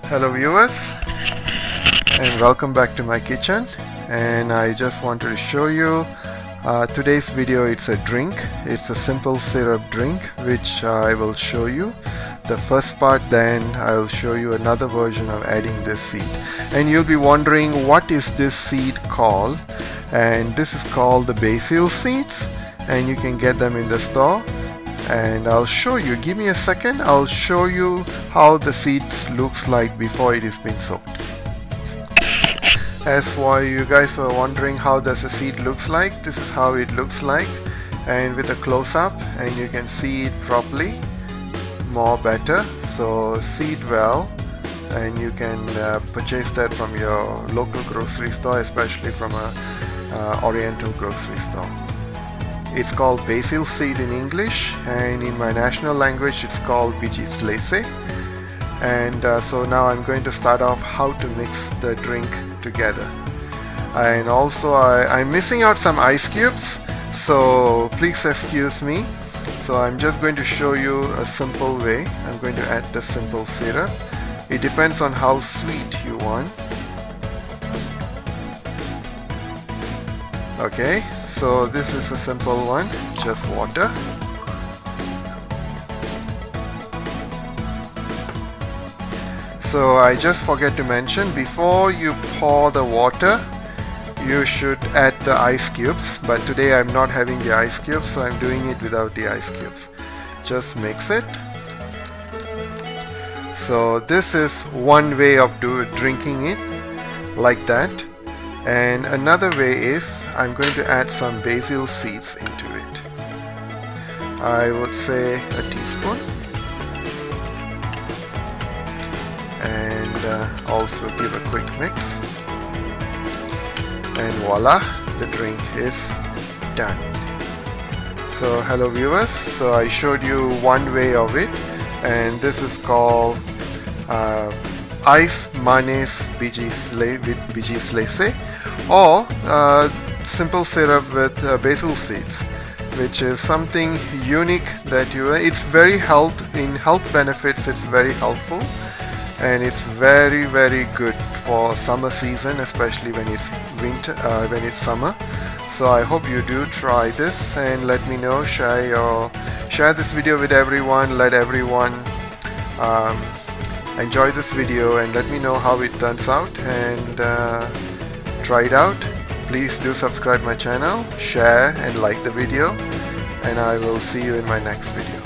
Hello viewers, and welcome back to my kitchen. And I just wanted to show you today's video. It's a drink. It's a simple syrup drink which I will show you the first part, then I'll show you another version of adding this seed. And you'll be wondering, what is this seed called? And this is called the Basil Seeds, and you can get them in the store. And I'll show you, give me a second, I'll show you how the seeds looks like before it is been soaked. As for you guys were wondering how does a seed looks like, this is how it looks like, and with a close-up, and you can see it properly more better. So seed well, and you can purchase that from your local grocery store, especially from a oriental grocery store. It's called Basil Seed in English, and in my national language it's called Biji Selisi. And so now I'm going to start off how to mix the drink together. And also I'm missing out some ice cubes, so please excuse me. So I'm just going to show you a simple way. I'm going to add the simple syrup. It depends on how sweet you want. Okay, so this is a simple one, just water. So I just forget to mention, before you pour the water, you should add the ice cubes, but today I'm not having the ice cubes, so I'm doing it without the ice cubes. Just mix it. So this is one way of drinking it, like that. And another way is I'm going to add some basil seeds into it. I would say a teaspoon. And also give a quick mix. And voila, the drink is done. So hello viewers, so I showed you one way of it, and this is called Ais Manis Biji Selisih, or simple syrup with basil seeds, which is something unique that it's very in health benefits. It's very helpful, and it's very good for summer season, especially when it's winter, when it's summer. So I hope you do try this, and let me know. Share this video with everyone. Let everyone enjoy this video, and let me know how it turns out, and try it out. Please do subscribe my channel, share and like the video, and I will see you in my next video.